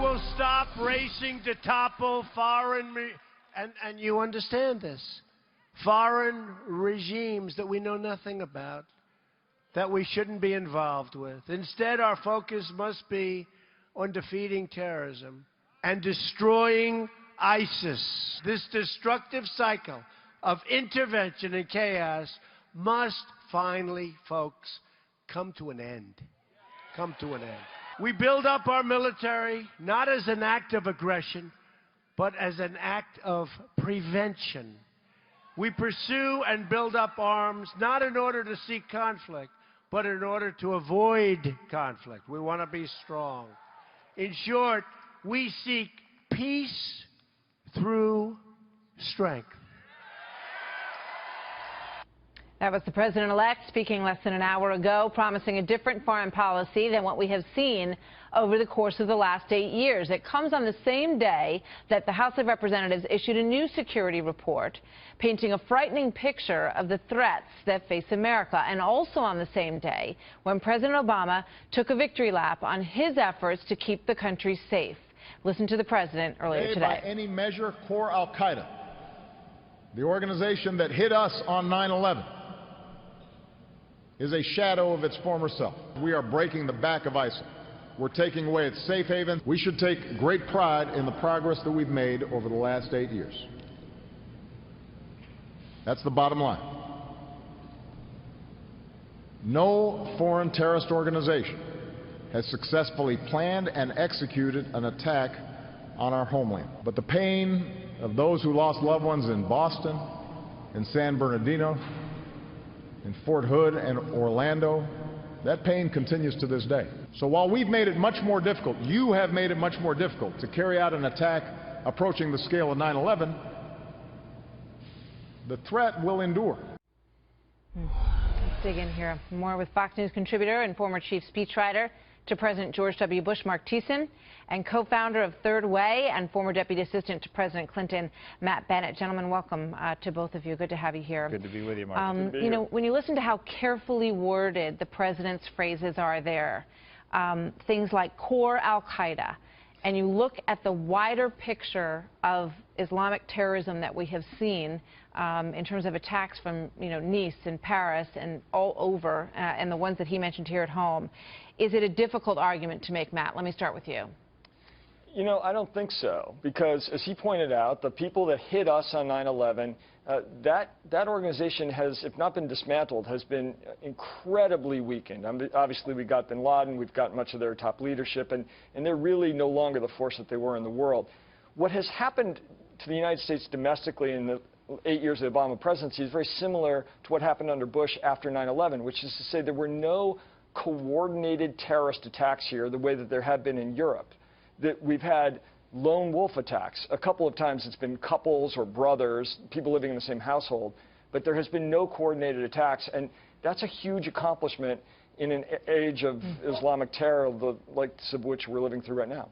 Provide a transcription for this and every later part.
will stop racing to topple foreign, and you understand this, foreign regimes that we know nothing about, that we shouldn't be involved with. Instead, our focus must be on defeating terrorism and destroying ISIS. This destructive cycle of intervention and chaos must finally, folks, come to an end. Come to an end. We build up our military not as an act of aggression, but as an act of prevention. We pursue and build up arms not in order to seek conflict, but in order to avoid conflict. We want to be strong. In short, we seek peace through strength. That was the president-elect speaking less than an hour ago, promising a different foreign policy than what we have seen over the course of the last 8 years. It comes on the same day that the House of Representatives issued a new security report painting a frightening picture of the threats that face America, and also on the same day when President Obama took a victory lap on his efforts to keep the country safe. Listen to the president earlier today. By any measure, core al-Qaeda, the organization that hit us on 9/11, is a shadow of its former self. We are breaking the back of ISIL. We're taking away its safe haven. We should take great pride in the progress that we've made over the last 8 years. That's the bottom line. No foreign terrorist organization has successfully planned and executed an attack on our homeland. But the pain of those who lost loved ones in Boston, in San Bernardino, in Fort Hood and Orlando, that pain continues to this day. So while we've made it much more difficult, you have made it much more difficult to carry out an attack approaching the scale of 9/11, the threat will endure. Let's dig in here. More with Fox News contributor and former chief speechwriter to President George W. Bush, Mark Thiessen, and co-founder of Third Way and former deputy assistant to President Clinton, Matt Bennett. Gentlemen, welcome to both of you. Good to have you here. Good to be with you, Mark. You know, when you listen to how carefully worded the president's phrases are there, things like core al-Qaeda, and you look at the wider picture of Islamic terrorism that we have seen in terms of attacks from, Nice and Paris and all over, and the ones that he mentioned here at home, is it a difficult argument to make, Matt? Let me start with you. I don't think so, because as he pointed out, the people that hit us on 9/11, that organization has, if not been dismantled, has been incredibly weakened. Obviously, we got bin Laden, we've got much of their top leadership, and they're really no longer the force that they were in the world. What has happened to the United States domestically in the 8 years of the Obama presidency is very similar to what happened under Bush after 9/11, which is to say there were no coordinated terrorist attacks here the way that there have been in Europe. That we've had lone wolf attacks. A couple of times it's been couples or brothers, people living in the same household, but there has been no coordinated attacks, and that's a huge accomplishment in an age of Islamic terror, the likes of which we're living through right now.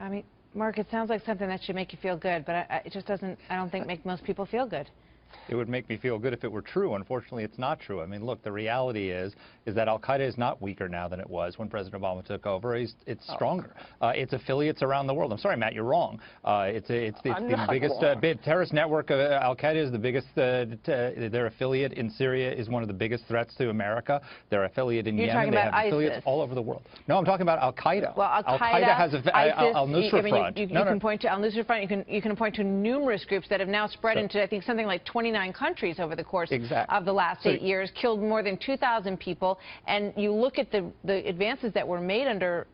I mean, Mark, it sounds like something that should make you feel good, but it just doesn't, I don't think, make most people feel good. It would make me feel good if it were true. Unfortunately, it's not true. I mean, look, the reality is that al-Qaeda is not weaker now than it was when President Obama took over. It's stronger. Its affiliates around the world. I'm sorry, Matt, you're wrong. It's the biggest terrorist network. Al-Qaeda is the biggest. Their affiliate in Syria is one of the biggest threats to America. Their affiliate in Yemen. They have affiliates all over the world. No, I'm talking about Al-Qaeda. Well, Al-Qaeda has Al-Nusra Front. You can point to Al-Nusra Front. You can point to numerous groups that have now spread into, I think, something like 29 countries over the course of the last 8 years, killed more than 2,000 people. And you look at the advances that were made under,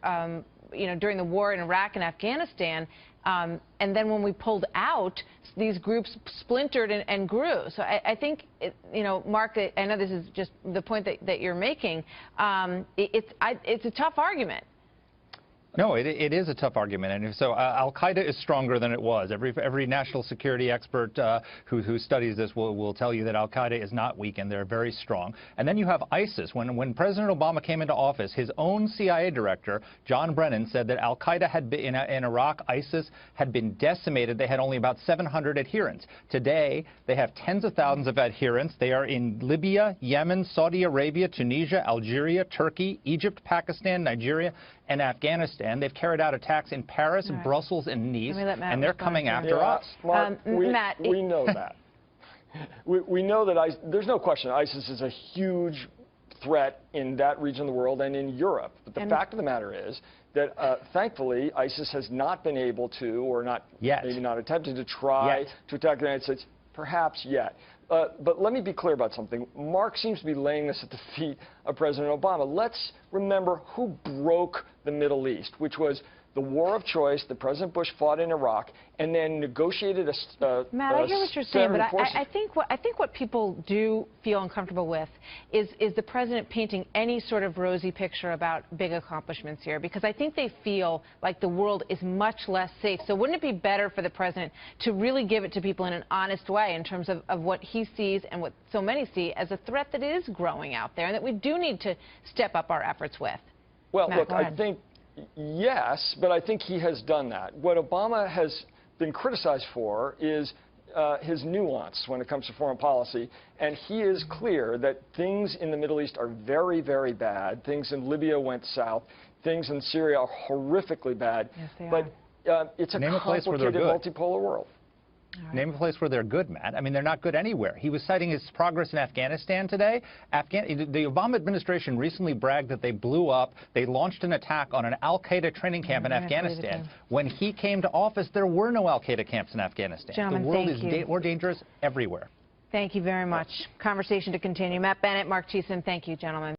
during the war in Iraq and Afghanistan, and then when we pulled out, these groups splintered and grew. So I think, Mark, I know this is just the point that you're making. It's a tough argument. No, it is a tough argument, and so Al-Qaeda is stronger than it was. Every national security expert who studies this will tell you that Al-Qaeda is not weak, and they're very strong. And then you have ISIS. When President Obama came into office, his own CIA director, John Brennan, said that Al-Qaeda had been in Iraq, ISIS had been decimated. They had only about 700 adherents. Today, they have tens of thousands of adherents. They are in Libya, Yemen, Saudi Arabia, Tunisia, Algeria, Turkey, Egypt, Pakistan, Nigeria, and Afghanistan. They've carried out attacks in Paris, right. Brussels, and Nice, and they're coming here. after us. Mark, we know that. We know that there's no question ISIS is a huge threat in that region of the world and in Europe. But the fact of the matter is that, thankfully, ISIS has not been able to, or not yet, maybe not attempted to try to attack the United States, perhaps yet. But let me be clear about something. Mark seems to be laying this at the feet of President Obama. Let's remember who broke the Middle East, which was the war of choice that President Bush fought in Iraq and then negotiated Matt, I hear what you're saying, but I think what people do feel uncomfortable with is the president painting any sort of rosy picture about big accomplishments here, because I think they feel like the world is much less safe. So wouldn't it be better for the president to really give it to people in an honest way in terms of what he sees and what so many see as a threat that is growing out there and that we do need to step up our efforts with? Well, Matt, look, I think yes, but I think he has done that. What Obama has been criticized for is his nuance when it comes to foreign policy, and he is clear that things in the Middle East are very, very bad. Things in Libya went south. Things in Syria are horrifically bad. Yes, they are. It's a complicated, multipolar world. Right. Name a place where they're good, Matt. I mean, they're not good anywhere. He was citing his progress in Afghanistan today. The Obama administration recently bragged that they launched an attack on an al-Qaeda training camp in Afghanistan. When he came to office, there were no al-Qaeda camps in Afghanistan. Gentlemen, the world is more dangerous everywhere. Thank you very much. Conversation to continue. Matt Bennett, Mark Thiessen, thank you, gentlemen.